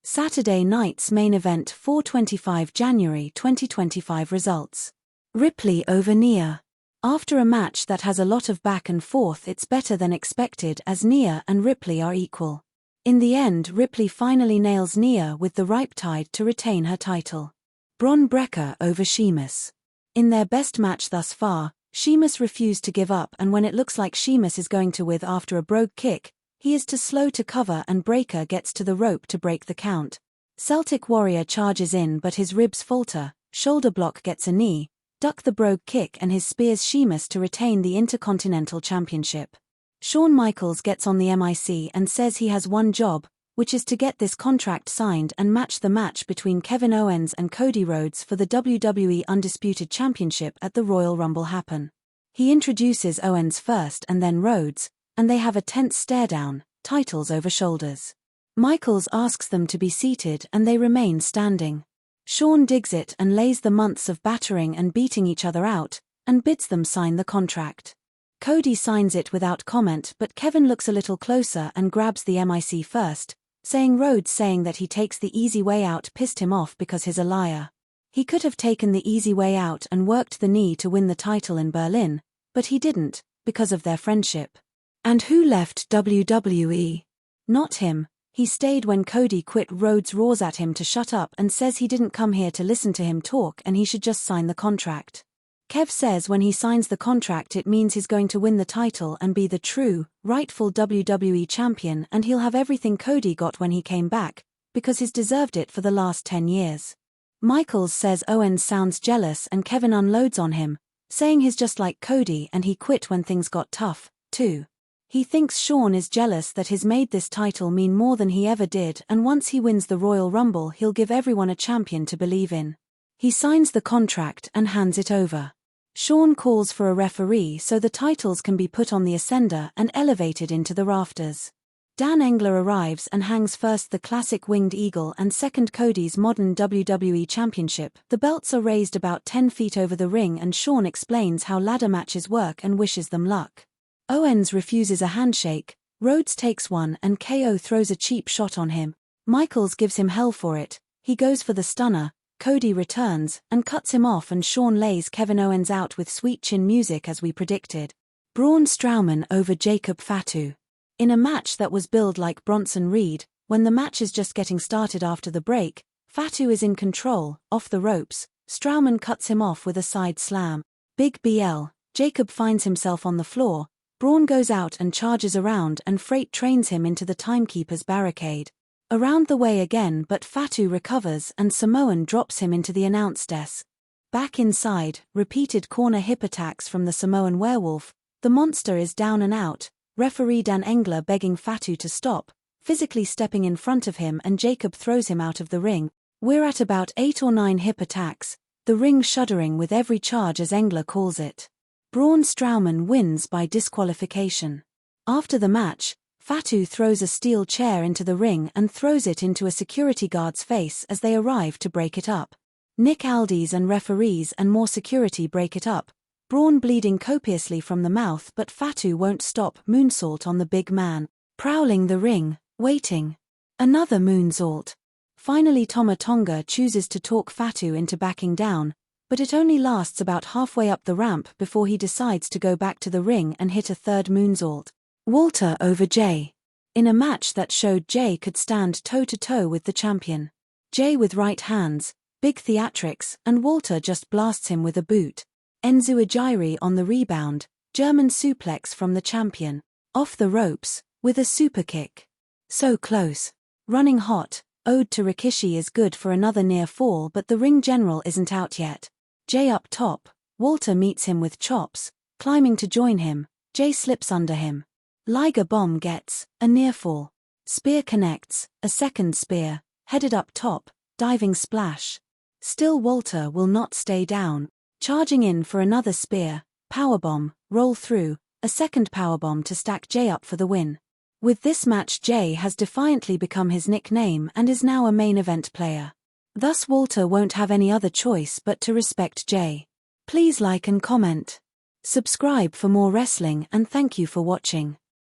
Saturday night's main event 4/25 January 2025 results. Ripley over Nia. After a match that has a lot of back and forth, it's better than expected as Nia and Ripley are equal. In the end, Ripley finally nails Nia with the Riptide to retain her title. Bron Breakker over Sheamus. In their best match thus far, Sheamus refused to give up, and when it looks like Sheamus is going to win after a brogue kick, he is too slow to cover and Breakker gets to the rope to break the count. Celtic Warrior charges in but his ribs falter, shoulder block gets a knee, duck the brogue kick and his spears Sheamus to retain the Intercontinental Championship. Shawn Michaels gets on the mic and says he has one job, which is to get this contract signed and match the match between Kevin Owens and Cody Rhodes for the WWE Undisputed Championship at the Royal Rumble happen. He introduces Owens first and then Rhodes, and they have a tense stare-down, titles over shoulders. Michaels asks them to be seated and they remain standing. Shawn digs it and lays the months of battering and beating each other out, and bids them sign the contract. Cody signs it without comment, but Kevin looks a little closer and grabs the mic first, saying Rhodes saying that he takes the easy way out pissed him off because he's a liar. He could have taken the easy way out and worked the knee to win the title in Berlin, but he didn't, because of their friendship. And who left WWE? Not him. He stayed when Cody quit. Rhodes roars at him to shut up and says he didn't come here to listen to him talk and he should just sign the contract. Kev says when he signs the contract it means he's going to win the title and be the true, rightful WWE champion, and he'll have everything Cody got when he came back, because he's deserved it for the last 10 years. Michaels says Owens sounds jealous and Kevin unloads on him, saying he's just like Cody and he quit when things got tough, too. He thinks Shawn is jealous that he's made this title mean more than he ever did, and once he wins the Royal Rumble he'll give everyone a champion to believe in. He signs the contract and hands it over. Shawn calls for a referee so the titles can be put on the ascender and elevated into the rafters. Dan Engler arrives and hangs first the classic winged eagle and second Cody's modern WWE Championship. The belts are raised about 10 feet over the ring and Shawn explains how ladder matches work and wishes them luck. Owens refuses a handshake, Rhodes takes one and KO throws a cheap shot on him. Michaels gives him hell for it, he goes for the stunner, Cody returns and cuts him off and Shawn lays Kevin Owens out with sweet chin music as we predicted. Braun Strowman over Jacob Fatu. In a match that was billed like Bronson Reed, when the match is just getting started after the break, Fatu is in control, off the ropes, Strowman cuts him off with a side slam. Big BL, Jacob finds himself on the floor, Braun goes out and charges around and freight trains him into the timekeeper's barricade. Around the way again but Fatu recovers and Samoan drops him into the announce desk. Back inside, repeated corner hip attacks from the Samoan werewolf, the monster is down and out, referee Dan Engler begging Fatu to stop, physically stepping in front of him and Jacob throws him out of the ring. We're at about 8 or 9 hip attacks, the ring shuddering with every charge as Engler calls it. Braun Strowman wins by disqualification. After the match, Fatu throws a steel chair into the ring and throws it into a security guard's face as they arrive to break it up. Nick Aldis and referees and more security break it up, Braun bleeding copiously from the mouth but Fatu won't stop. Moonsault on the big man, prowling the ring, waiting. Another moonsault. Finally Tama Tonga chooses to talk Fatu into backing down, but it only lasts about halfway up the ramp before he decides to go back to the ring and hit a third moonsault. Walter over Jay. In a match that showed Jay could stand toe-to-toe with the champion. Jay with right hands, big theatrics, and Walter just blasts him with a boot. Enzo Ijiri on the rebound, German suplex from the champion. Off the ropes, with a super kick. So close. Running hot, Ode to Rikishi is good for another near fall but the ring general isn't out yet. Jay up top, Walter meets him with chops, climbing to join him, Jay slips under him. Liger bomb gets a near fall. Spear connects, a second spear, headed up top, diving splash. Still Walter will not stay down, charging in for another spear, powerbomb, roll through, a second powerbomb to stack Jay up for the win. With this match Jay has defiantly become his nickname and is now a main event player. Thus Walter won't have any other choice but to respect Jay. Please like and comment. Subscribe for more wrestling and thank you for watching.